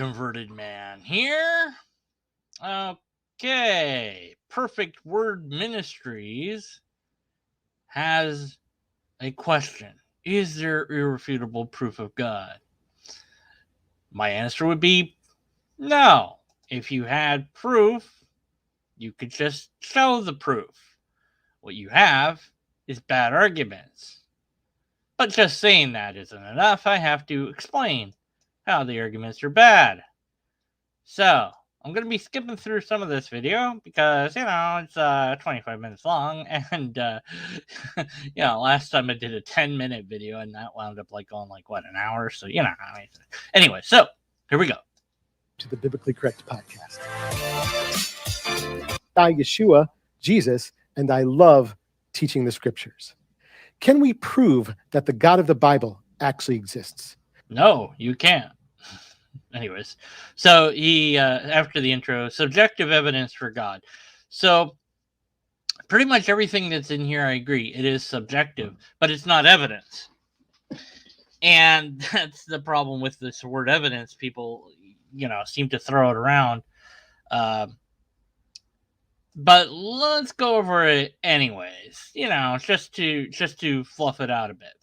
Converted Man here. Okay. Perfect Word Ministries has a question. Is there irrefutable proof of God? My answer would be no. If you had proof, you could just show the proof. What you have is bad arguments. But just saying that isn't enough. I have to explain how the arguments are bad. So, I'm going to be skipping through some of this video because, it's 25 minutes long. And, last time I did a 10-minute video and that wound up going an hour. So, anyway, so here we go. To the Biblically Correct podcast. I, Yeshua, Jesus, and I love teaching the scriptures. Can we prove that the God of the Bible actually exists? No, you can't. Anyways, so he, after the intro, subjective evidence for God. So pretty much everything that's in here, I agree. It is subjective, but it's not evidence. And that's the problem with this word evidence. People, seem to throw it around. But let's go over it anyways, just to fluff it out a bit.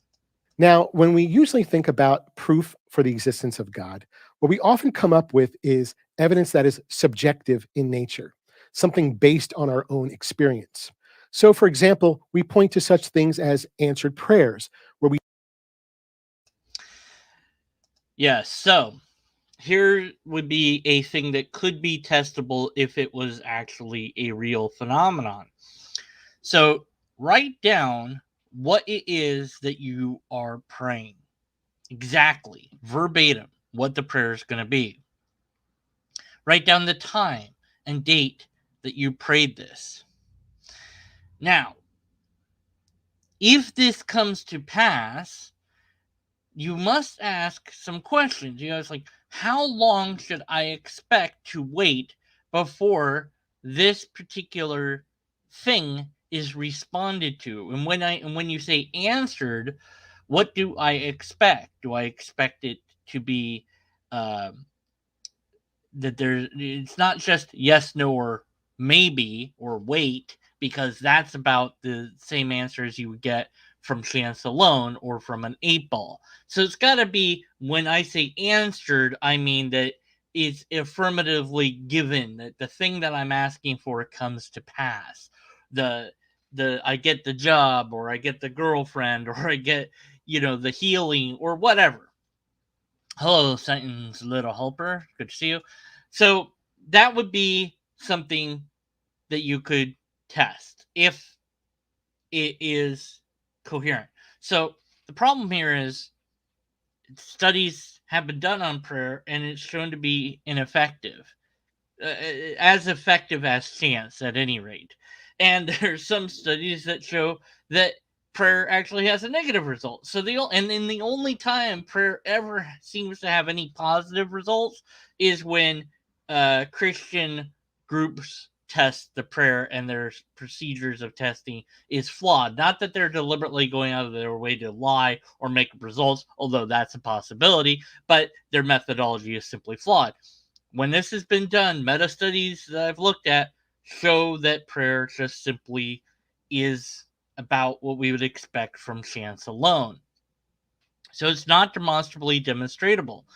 Now, when we usually think about proof for the existence of God, what we often come up with is evidence that is subjective in nature, something based on our own experience. So, for example, we point to such things as answered prayers, where we... Yes, so here would be a thing that could be testable if it was actually a real phenomenon. So write down what it is that you are praying. Exactly, verbatim, what the prayer is going to be. Write down the time and date that you prayed this. Now, if this comes to pass, you must ask some questions. It's like, how long should I expect to wait before this particular thing is responded to? And when you say answered, what do I expect? Do I expect it to be that it's not just yes, no, or maybe, or wait, because that's about the same answers you would get from chance alone or from an 8-ball. So it's got to be, when I say answered, I mean that it's affirmatively given, that the thing that I'm asking for comes to pass. The I get the job, or I get the girlfriend, or I get, the healing, or whatever. Hello, Satan's little helper. Good to see you. So that would be something that you could test if it is coherent. So the problem here is studies have been done on prayer, and it's shown to be ineffective. As effective as chance, at any rate. And there's some studies that show that prayer actually has a negative result. So the only time prayer ever seems to have any positive results is when Christian groups test the prayer, and their procedures of testing is flawed. Not that they're deliberately going out of their way to lie or make up results, although that's a possibility, but their methodology is simply flawed. When this has been done, meta studies that I've looked at show that prayer just simply is about what we would expect from chance alone. So it's not demonstrably demonstratable.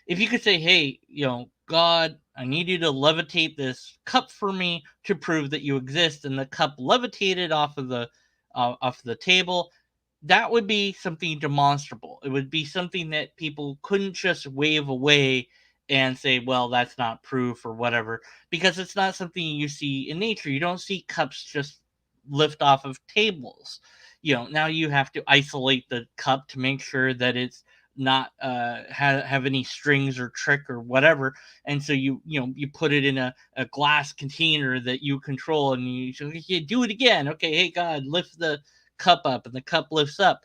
If you could say, hey, God, I need you to levitate this cup for me to prove that you exist, and the cup levitated off of the table, that would be something demonstrable. It would be something that people couldn't just wave away and say, well, that's not proof or whatever, because it's not something you see in nature. You don't see cups just lift off of tables. Now you have to isolate the cup to make sure that it's not have any strings or trick or whatever, and so you put it in a glass container that you control, and you say, okay, do it again. Okay, hey God, lift the cup up, and the cup lifts up.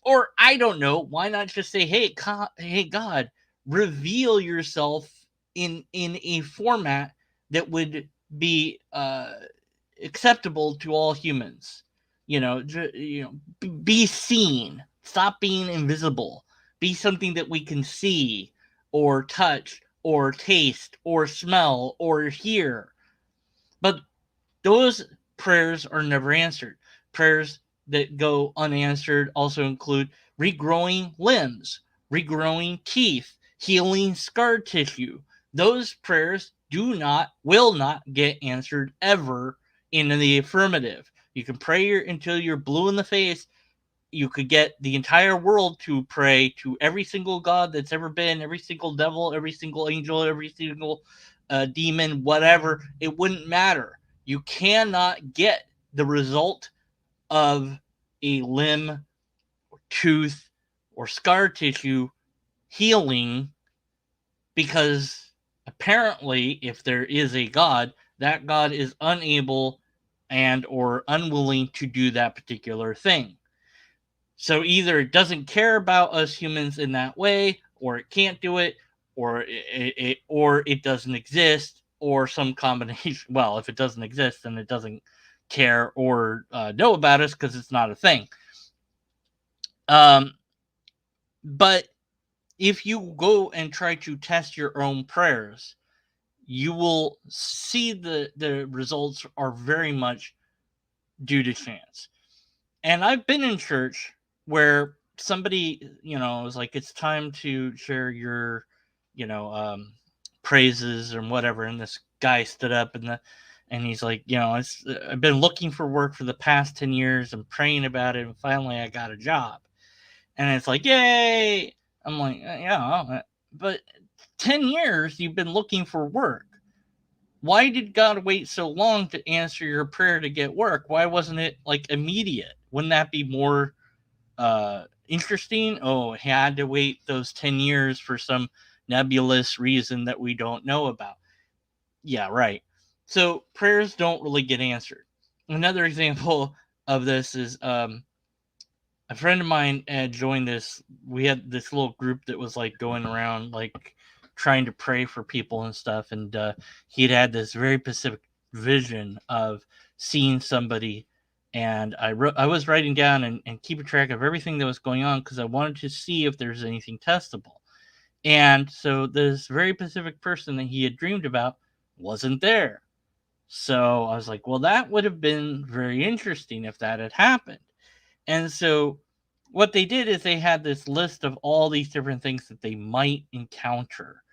Or I don't know, why not just say, hey God, reveal yourself in a format that would be acceptable to all humans. Be seen. Stop being invisible. Be something that we can see or touch or taste or smell or hear. But those prayers are never answered. Prayers that go unanswered also include regrowing limbs, regrowing teeth, healing scar tissue. Those prayers will not get answered ever in the affirmative. You can pray until you're blue in the face. You could get the entire world to pray to every single god that's ever been, every single devil, every single angel, every single demon, whatever. It wouldn't matter. You cannot get the result of a limb, tooth, or scar tissue healing, because apparently, if there is a god, that god is unable and or unwilling to do that particular thing. So either it doesn't care about us humans in that way, or it can't do it, or it doesn't exist, or some combination. Well, if it doesn't exist, then it doesn't care or know about us because it's not a thing. But if you go and try to test your own prayers, you will see the results are very much due to chance. And I've been in church where somebody, was like, it's time to share your, praises or whatever. And this guy stood up and he's like, I've been looking for work for the past 10 years and praying about it. And finally I got a job. And it's like, yay. I'm like, yeah, but 10 years you've been looking for work. Why did God wait so long to answer your prayer to get work? Why wasn't it like immediate? Wouldn't that be more interesting? Oh, he had to wait those 10 years for some nebulous reason that we don't know about. Yeah, right. So prayers don't really get answered. Another example of this is a friend of mine had joined this. We had this little group that was like going around like trying to pray for people and stuff. And he'd had this very specific vision of seeing somebody. And I was writing down and keeping track of everything that was going on because I wanted to see if there's anything testable. And so this very specific person that he had dreamed about wasn't there. So I was like, well, that would have been very interesting if that had happened. And so what they did is they had this list of all these different things that they might encounter.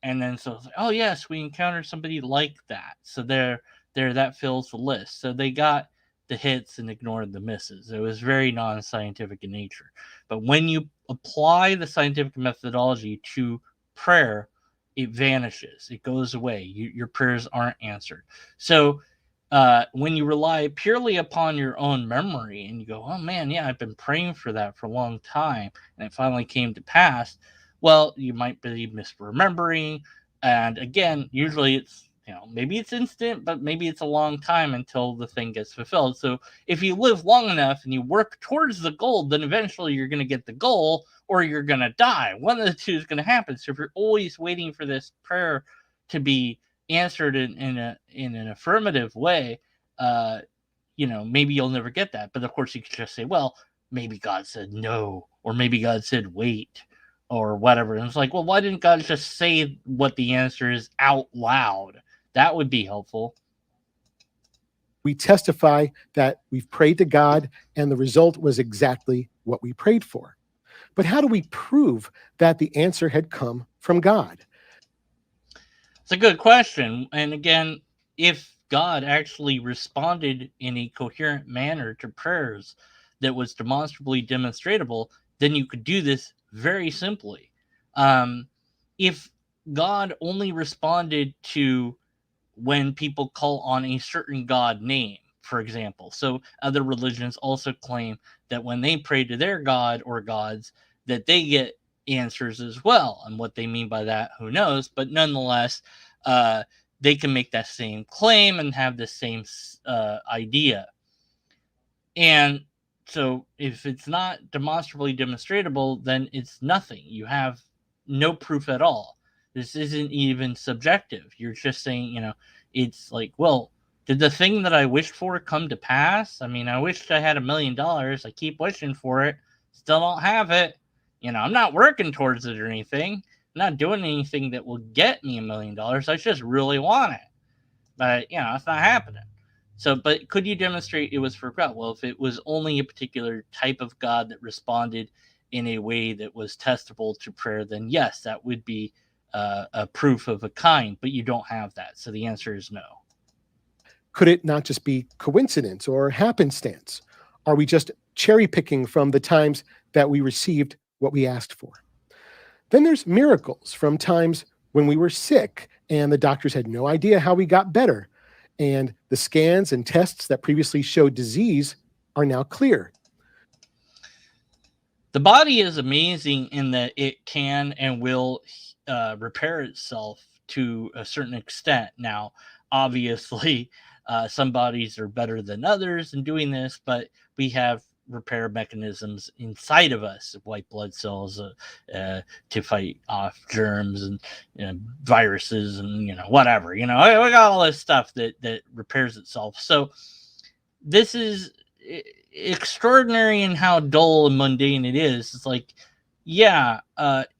And then so it's like, oh yes, we encountered somebody like that. So there that fills the list. So they got the hits and ignored the misses. It was very non-scientific in nature. But when you apply the scientific methodology to prayer, it vanishes. It goes away. Your prayers aren't answered. So when you rely purely upon your own memory and you go, oh man, yeah, I've been praying for that for a long time and it finally came to pass, well, you might be misremembering. And again, usually it's, maybe it's instant, but maybe it's a long time until the thing gets fulfilled. So if you live long enough and you work towards the goal, then eventually you're going to get the goal or you're going to die. One of the two is going to happen. So if you're always waiting for this prayer to be answered in an affirmative way, maybe you'll never get that. But of course, you could just say, well, maybe God said no, or maybe God said wait, or whatever. And it's like, well, why didn't God just say what the answer is out loud? That would be helpful. We testify that we've prayed to God and the result was exactly what we prayed for. But how do we prove that the answer had come from God? It's a good question. And again, if God actually responded in a coherent manner to prayers that was demonstrably demonstratable, then you could do this very simply. If God only responded to when people call on a certain God name, for example. So other religions also claim that when they pray to their God or gods, that they get answers as well. And what they mean by that, who knows? But nonetheless, uh, they can make that same claim and have the same idea. And so if it's not demonstrably demonstratable, then it's nothing. You have no proof at all. This isn't even subjective. You're just saying, it's like, well, did the thing that I wished for come to pass? I mean, I wished I had $1 million. I keep wishing for it. Still don't have it. I'm not working towards it or anything. not doing anything that will get me $1 million. I just really want it. But, it's not happening. So, but could you demonstrate it was for God? Well, if it was only a particular type of God that responded in a way that was testable to prayer, then yes, that would be a proof of a kind, but you don't have that. So the answer is no. Could it not just be coincidence or happenstance? Are we just cherry picking from the times that we received what we asked for? Then there's miracles from times when we were sick and the doctors had no idea how we got better. And the scans and tests that previously showed disease are now clear. The body is amazing in that it can and will repair itself to a certain extent. Now, obviously, some bodies are better than others in doing this, but we have repair mechanisms inside of us, white blood cells, to fight off germs and viruses and whatever. We got all this stuff that repairs itself. So this is extraordinary in how dull and mundane it is. It's like, yeah,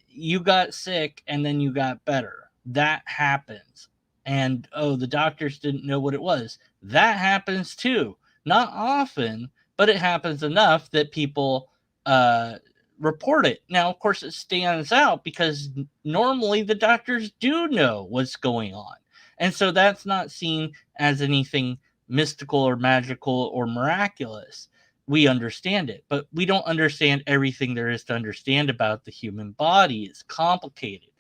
you got sick and then you got better. That happens. And oh, the doctors didn't know what it was. That happens too. Not often, but it happens enough that people uh, report it. Now, of course, it stands out because normally the doctors do know what's going on. And so that's not seen as anything mystical or magical or miraculous. We understand it, but we don't understand everything there is to understand about the human body. It's complicated.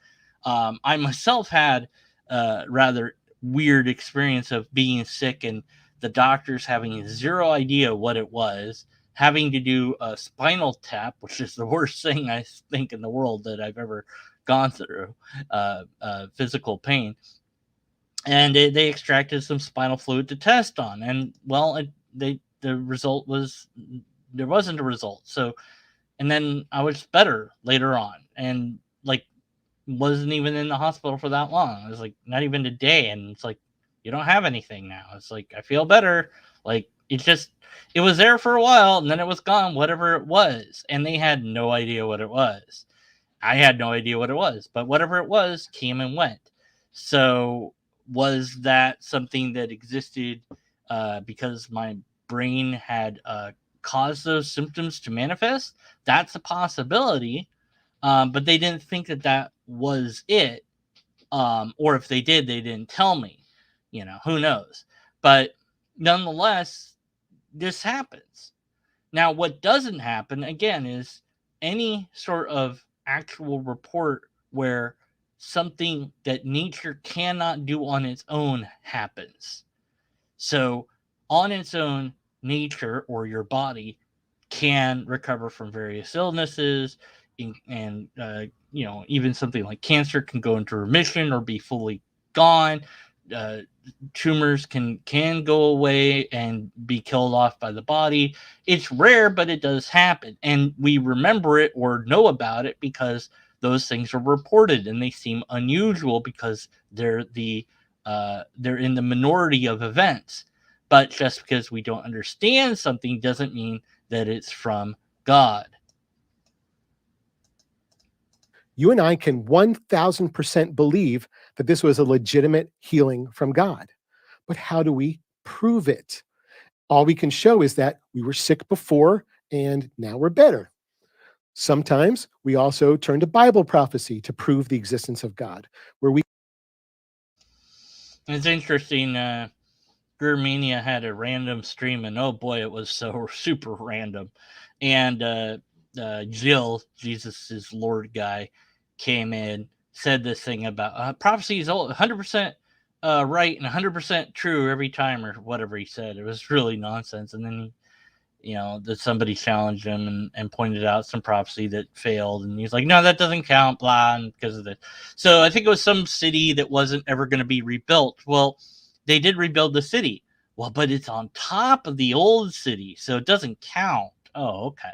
I myself had a rather weird experience of being sick and the doctors having zero idea what it was, having to do a spinal tap, which is the worst thing I think in the world that I've ever gone through, physical pain, and they extracted some spinal fluid to test on, and well, the result was there wasn't a result. So, and then I was better later on, and like wasn't even in the hospital for that long. It was like not even a day, and it's like you don't have anything now. It's like I feel better. Like it was there for a while, and then it was gone, whatever it was, and they had no idea what it was. I had no idea what it was, but whatever it was came and went. So, was that something that existed because my brain had caused those symptoms to manifest? That's a possibility, but they didn't think that that was it. Or if they did, they didn't tell me. Who knows? But nonetheless, this happens. Now, what doesn't happen, again, is any sort of actual report where something that nature cannot do on its own happens. So, on its own, nature or your body can recover from various illnesses, and even something like cancer can go into remission or be fully gone. Uh, Tumors can go away and be killed off by the body. It's rare, but it does happen, and we remember it or know about it because those things are reported, and they seem unusual because they're in the minority of events. But just because we don't understand something doesn't mean that it's from God. You and I can 1000% believe that this was a legitimate healing from God. But how do we prove it? All we can show is that we were sick before and now we're better. Sometimes we also turn to Bible prophecy to prove the existence of God, where we It's interesting. Germania had a random stream, and oh boy, it was so super random. And Jill, Jesus' Lord guy, came in, said this thing about prophecy is 100% right and 100% true every time, or whatever he said. It was really nonsense. And then that somebody challenged him and pointed out some prophecy that failed, and he's like, no, that doesn't count, blah, and because of this. So I think it was some city that wasn't ever going to be rebuilt. Well, they did rebuild the city. Well, but it's on top of the old city, so it doesn't count. Oh, okay.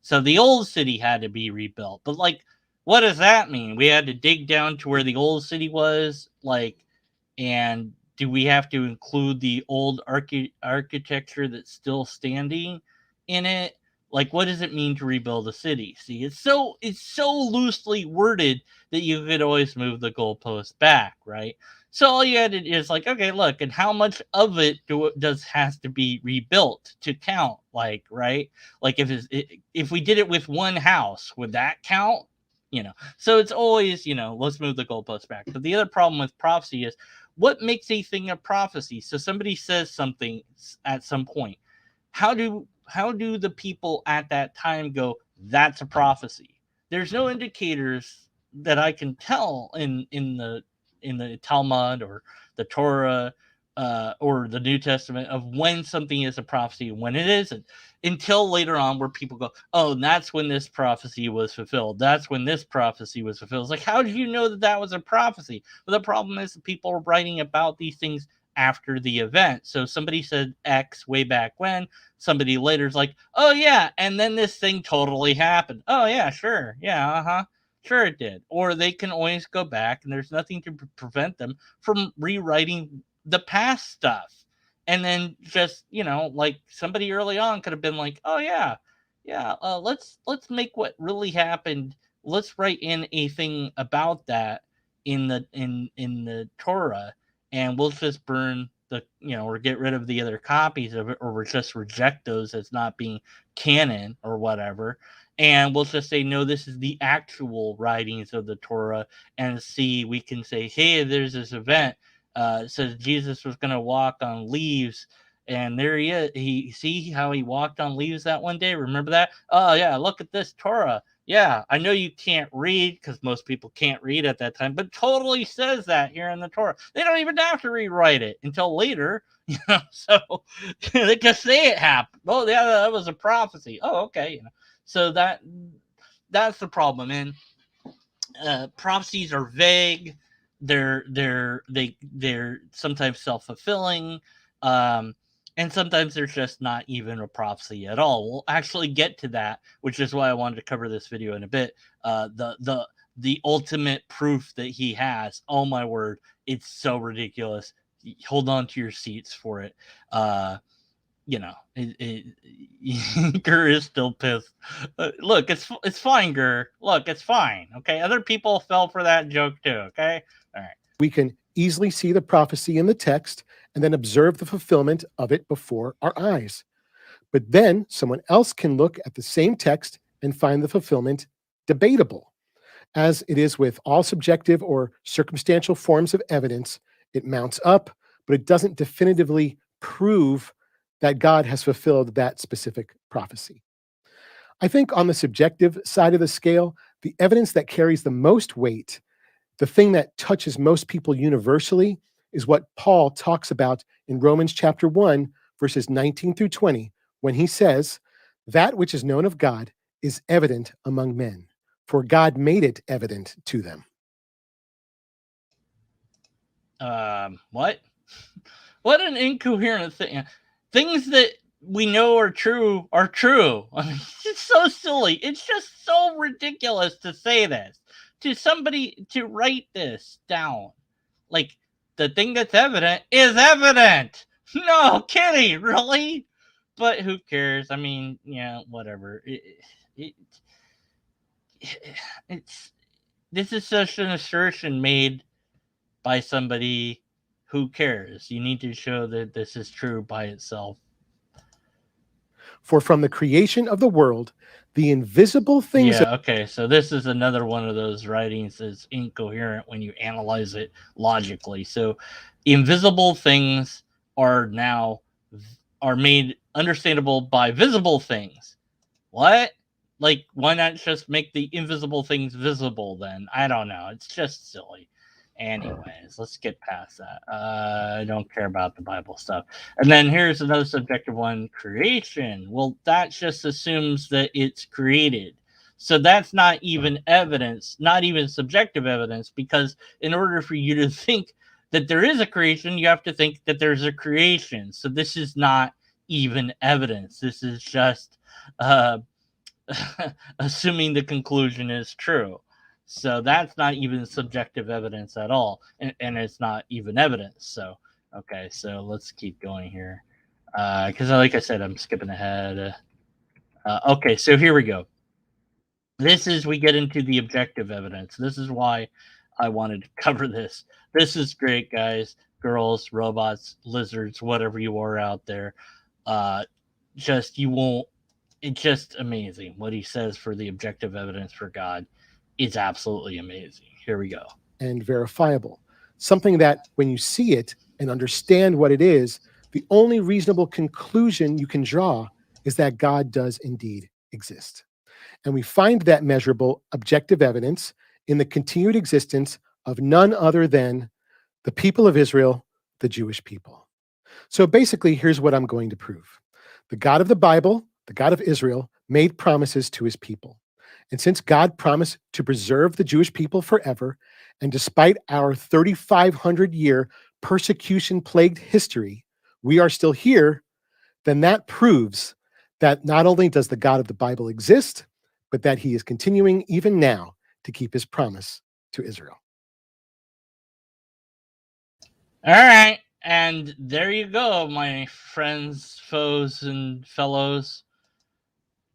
So the old city had to be rebuilt, but like, what does that mean? We had to dig down to where the old city was, like, and do we have to include the old architecture that's still standing in it? Like, what does it mean to rebuild a city? See, it's so loosely worded that you could always move the goalpost back, right? So all you had to is like, okay, look, and how much of it does has to be rebuilt to count? Like, right? Like if we did it with one house, would that count? So it's always, let's move the goalpost back. But the other problem with prophecy is what makes a thing a prophecy. So somebody says something at some point. How do the people at that time go, that's a prophecy? There's no indicators that I can tell in the Talmud or the Torah, or the New Testament, of when something is a prophecy and when it isn't, until later on, where people go, oh, that's when this prophecy was fulfilled. That's when this prophecy was fulfilled. It's like, how do you know that that was a prophecy? Well, the problem is that people are writing about these things after the event. So somebody said X way back when, somebody later is like, oh yeah, and then this thing totally happened. Oh yeah, sure, yeah, sure it did. Or they can always go back, and there's nothing to prevent them from rewriting the past stuff. And then just, like somebody early on could have been like, oh yeah, yeah, let's make what really happened. Let's write in a thing about that in the Torah, and we'll just burn or get rid of the other copies of it, or we'll just reject those as not being canon or whatever. And we'll just say, no, this is the actual writings of the Torah. And see, we can say, hey, there's this event. It says Jesus was going to walk on leaves. And there he is. See how he walked on leaves that one day? Remember that? Oh, yeah, look at this Torah. Yeah, I know you can't read, because most people can't read at that time, but totally says that here in the Torah. They don't even have to rewrite it until later, so they just say it happened. Oh, yeah, that was a prophecy. Oh, okay. So that's the problem. And prophecies are vague. They're sometimes self-fulfilling, um, and sometimes there's just not even a prophecy at all. We'll actually get to that, which is why I wanted to cover this video in a bit. The ultimate proof that he has. Oh my word, it's so ridiculous. Hold on to your seats for it. Gurr is still pissed. Look, it's fine, Gurr. Look, it's fine. Okay, other people fell for that joke too. Okay, all right. We can easily see the prophecy in the text and then observe the fulfillment of it before our eyes. But then someone else can look at the same text and find the fulfillment debatable. As it is with all subjective or circumstantial forms of evidence, it mounts up, but it doesn't definitively prove that God has fulfilled that specific prophecy. I think on the subjective side of the scale, the evidence that carries the most weight, the thing that touches most people universally, is what Paul talks about in Romans chapter 1, verses 19 through 20, when he says, that which is known of God is evident among men, for God made it evident to them. What? What an incoherent thing. Things that we know are true are true. I mean, it's just so silly. It's just so ridiculous to say this to somebody, to write this down. Like, the thing that's evident is evident. No kidding, really? But who cares? I mean, yeah, whatever. It, it's This is such an assertion made by somebody. Who cares? You need to show that this is true by itself. For from the creation of the world, the invisible things Yeah, okay. So this is another one of those writings that's incoherent when you analyze it logically. So invisible things are now are made understandable by visible things. What? Like, why not just make the invisible things visible then? I don't know. It's just silly. Anyways, let's get past that. I don't care about the Bible stuff. And then here's another subjective one: creation. Well, that just assumes that it's created. So that's not even evidence, not even subjective evidence, because in order for you to think that there is a creation, you have to think that there's a creation. So this is not even evidence. This is just uh, assuming the conclusion is true. So that's not even subjective evidence at all, and it's not even evidence. So okay, so let's keep going here, because like I said, I'm skipping ahead. Okay, so here we go. This is we get into the objective evidence. This is why I wanted to cover this. This is great, guys, girls, robots, lizards, whatever you are out there. Uh, just you won't. It's just amazing what he says for the objective evidence for God. It's absolutely amazing. Here we go. And verifiable. Something that when you see it and understand what it is, the only reasonable conclusion you can draw is that God does indeed exist. And we find that measurable objective evidence in the continued existence of none other than the people of Israel, the Jewish people. So basically, here's what I'm going to prove. The God of the Bible, the God of Israel, made promises to his people. And since God promised to preserve the Jewish people forever, and despite our 3,500-year persecution plagued history, we are still here, then that proves that not only does the God of the Bible exist, but that he is continuing even now to keep his promise to Israel. All right. And there you go, my friends, foes, and fellows.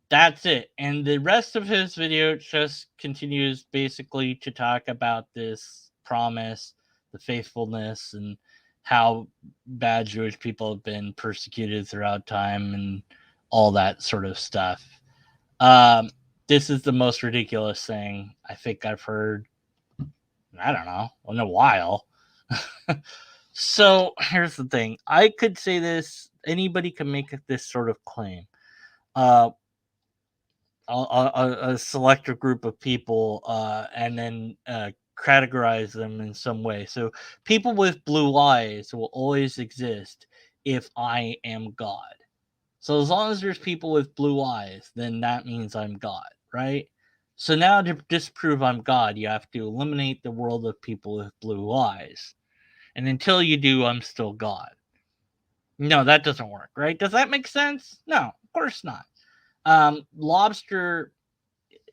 That's it. And the rest of his video just continues basically to talk about this promise, the faithfulness, and how bad Jewish people have been persecuted throughout time and all that sort of stuff. This is the most ridiculous thing I think I've heard, I don't know, in a while. So here's the thing. I could say this, anybody can make this sort of claim. Uh, a selected group of people and then categorize them in some way. So people with blue eyes will always exist if I am God. So as long as there's people with blue eyes, then that means I'm God, right? So now to disprove I'm God, you have to eliminate the world of people with blue eyes. And until you do, I'm still God. No, that doesn't work, right? Does that make sense? No, of course not. Lobster,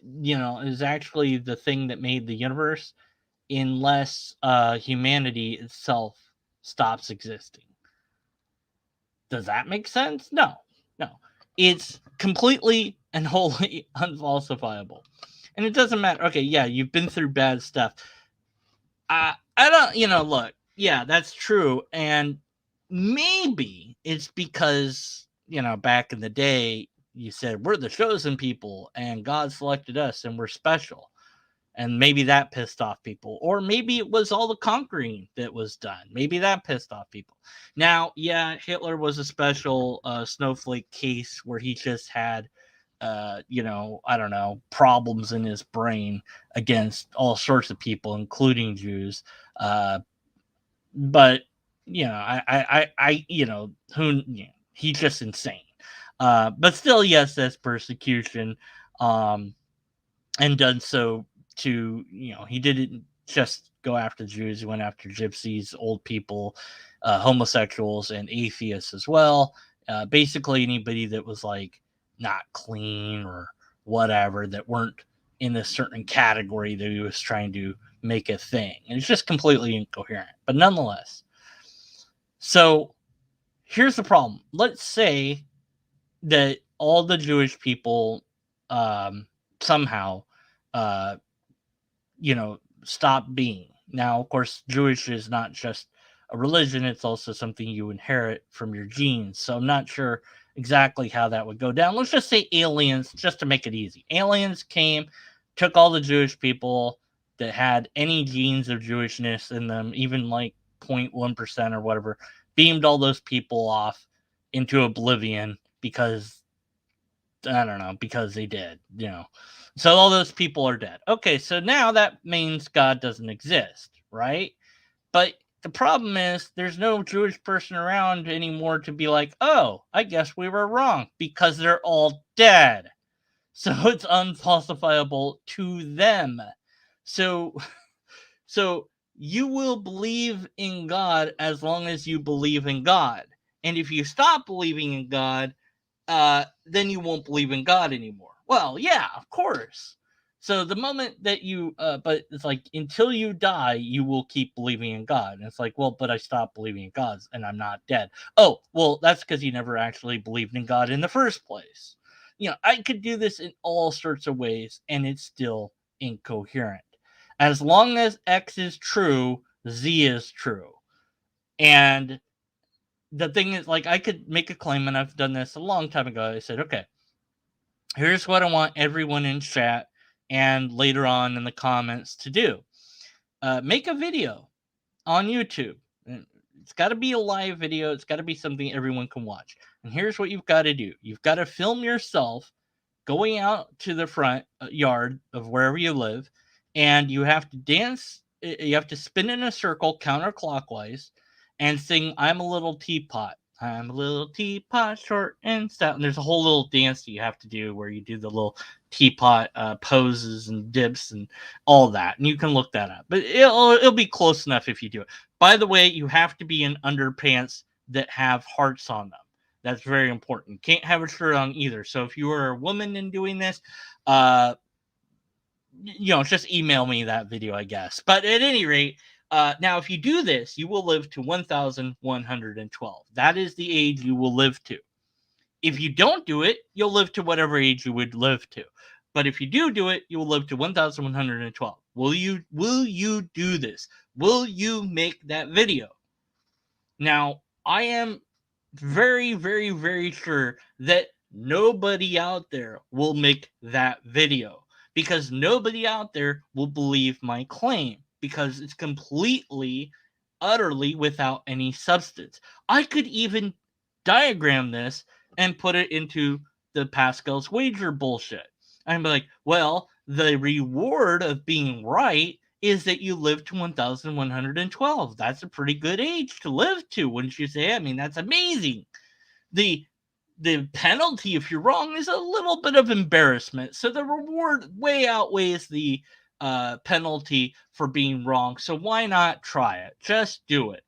is actually the thing that made the universe unless humanity itself stops existing. Does that make sense? No, no. It's completely and wholly unfalsifiable. And it doesn't matter. Okay, yeah, you've been through bad stuff. I don't, look, yeah, that's true. And maybe it's because, back in the day, you said we're the chosen people and God selected us and we're special. And maybe that pissed off people. Or maybe it was all the conquering that was done. Maybe that pissed off people. Now, yeah, Hitler was a special snowflake case where he just had, I don't know, problems in his brain against all sorts of people, including Jews. Uh, but, he's just insane. But still, yes, that's persecution. And done so to, he didn't just go after Jews, he went after gypsies, old people, homosexuals, and atheists as well. Basically, anybody that was like not clean or whatever, that weren't in a certain category that he was trying to make a thing. And it's just completely incoherent, but nonetheless. So here's the problem. Let's say that all the Jewish people somehow uh, stop being. Now, of course, Jewish is not just a religion, it's also something you inherit from your genes. So I'm not sure exactly how that would go down. Let's just say aliens, just to make it easy. Aliens came, took all the Jewish people that had any genes of Jewishness in them, even like 0.1% or whatever, beamed all those people off into oblivion because I don't know, because they did. So all those people are dead. Okay, so now that means God doesn't exist, right? But the problem is there's no Jewish person around anymore to be like, oh, I guess we were wrong because they're all dead. So it's unfalsifiable to them. So so you will believe in God as long as you believe in God. And if you stop believing in God, then you won't believe in God anymore. Well, yeah, of course. So the moment that but it's like until you die, you will keep believing in God. And it's like, well, but I stopped believing in God and I'm not dead. Oh, well, that's because you never actually believed in God in the first place. I could do this in all sorts of ways and it's still incoherent. As long as X is true, Z is true. And the thing is, like, I could make a claim, and I've done this a long time ago. I said, okay, here's what I want everyone in chat and later on in the comments to do. Make a video on YouTube. It's got to be a live video. It's got to be something everyone can watch. And here's what you've got to do. You've got to film yourself going out to the front yard of wherever you live, and you have to dance. You have to spin in a circle counterclockwise and sing "I'm a little teapot." I'm a little teapot, short and stout. And there's a whole little dance that you have to do where you do the little teapot poses and dips and all that. And you can look that up, but it'll be close enough if you do it. By the way, you have to be in underpants that have hearts on them. That's very important. Can't have a shirt on either. So if you are a woman in doing this, just email me that video, I guess. But at any rate, now if you do this, you will live to 1,112. That is the age you will live to. If you don't do it, you'll live to whatever age you would live to. But if you do it, you will live to 1,112. Will you do this? Will you make that video? Now, I am very, very, very sure that nobody out there will make that video because nobody out there will believe my claim because it's completely, utterly without any substance. I could even diagram this and put it into the Pascal's wager bullshit. I'm like, well, the reward of being right is that you live to 1,112. That's a pretty good age to live to, wouldn't you say? I mean, that's amazing. The the penalty if you're wrong is a little bit of embarrassment. So the reward way outweighs the penalty for being wrong. So why not try it? Just do it.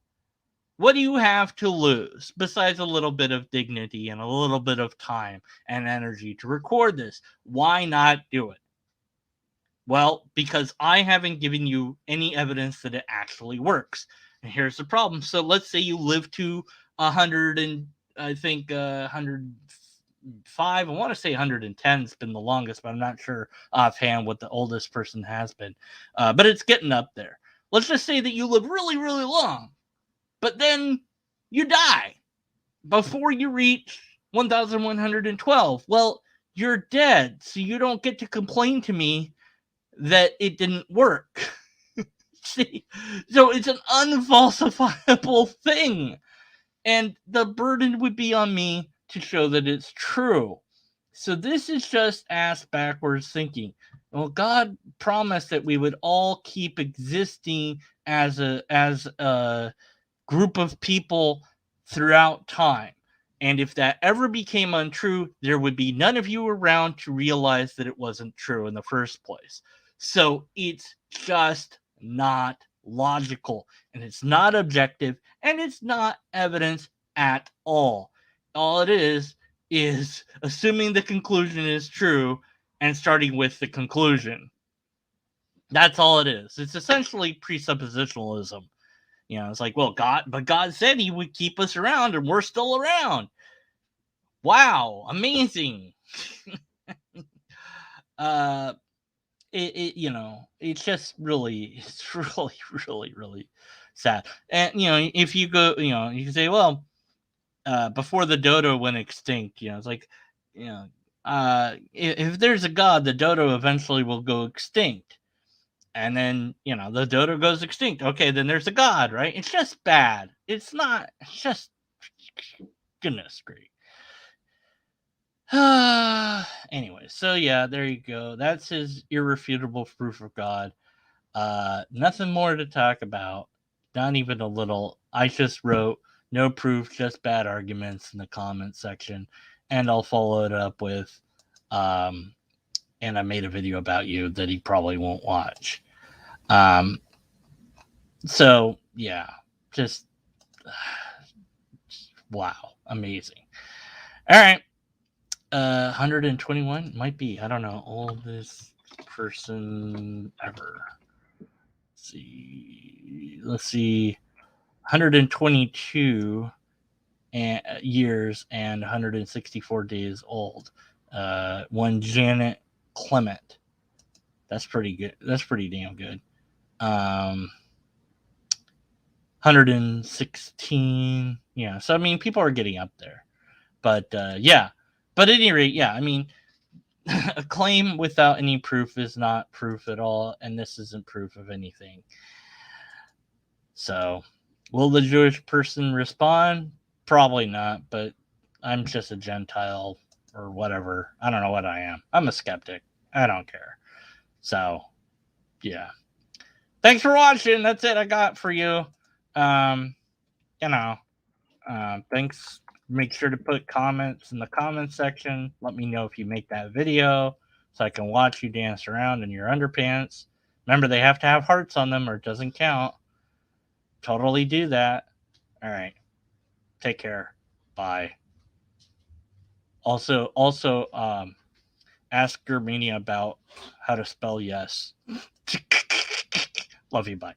What do you have to lose besides a little bit of dignity and a little bit of time and energy to record this? Why not do it? Well, because I haven't given you any evidence that it actually works. And here's the problem. So let's say you live to 100 and I think 105. I want to say 110 has been the longest, but I'm not sure offhand what the oldest person has been. But it's getting up there. Let's just say that you live really, really long, but then you die before you reach 1,112. Well, you're dead, so you don't get to complain to me that it didn't work. See? So it's an unfalsifiable thing. And the burden would be on me to show that it's true. So this is just ass backwards thinking. Well, God promised that we would all keep existing as a group of people throughout time. And if that ever became untrue, there would be none of you around to realize that it wasn't true in the first place. So it's just not logical, and it's not objective, and it's not evidence at all. All it is assuming the conclusion is true and starting with the conclusion. That's all it is. It's essentially presuppositionalism. It's like, well, God said he would keep us around and we're still around. Wow, amazing. It's just it's really, really, really sad. And, if you go, you can say, well, before the dodo went extinct, it's like, if there's a God, the dodo eventually will go extinct. And then, the dodo goes extinct. Okay, then there's a God, right? It's just bad. It's just, goodness great. Anyway, so yeah, there you go. That's his irrefutable proof of God. Nothing more to talk about. Not even a little. I just wrote no proof, just bad arguments in the comment section. And I'll follow it up with, and I made a video about you that he probably won't watch. So yeah, just wow, amazing. All right, 121 might be, I don't know, oldest person ever. Let's see, 122 years and 164 days old. One Janet Clement. That's pretty good. That's pretty damn good. 116. Yeah. So I mean, people are getting up there. But yeah. But at any rate, yeah. I mean, a claim without any proof is not proof at all, and this isn't proof of anything. So, will the Jewish person respond? Probably not, but I'm just a Gentile or whatever. I don't know what I am. I'm a skeptic. I don't care. So, yeah. Thanks for watching. That's it I got for you. Um, you know, thanks. Make sure to put comments in the comments section. Let me know if you make that video so I can watch you dance around in your underpants. Remember, they have to have hearts on them or it doesn't count. Totally do that. All right. Take care. Bye. Also, ask Germania about how to spell yes. Love you. Bye.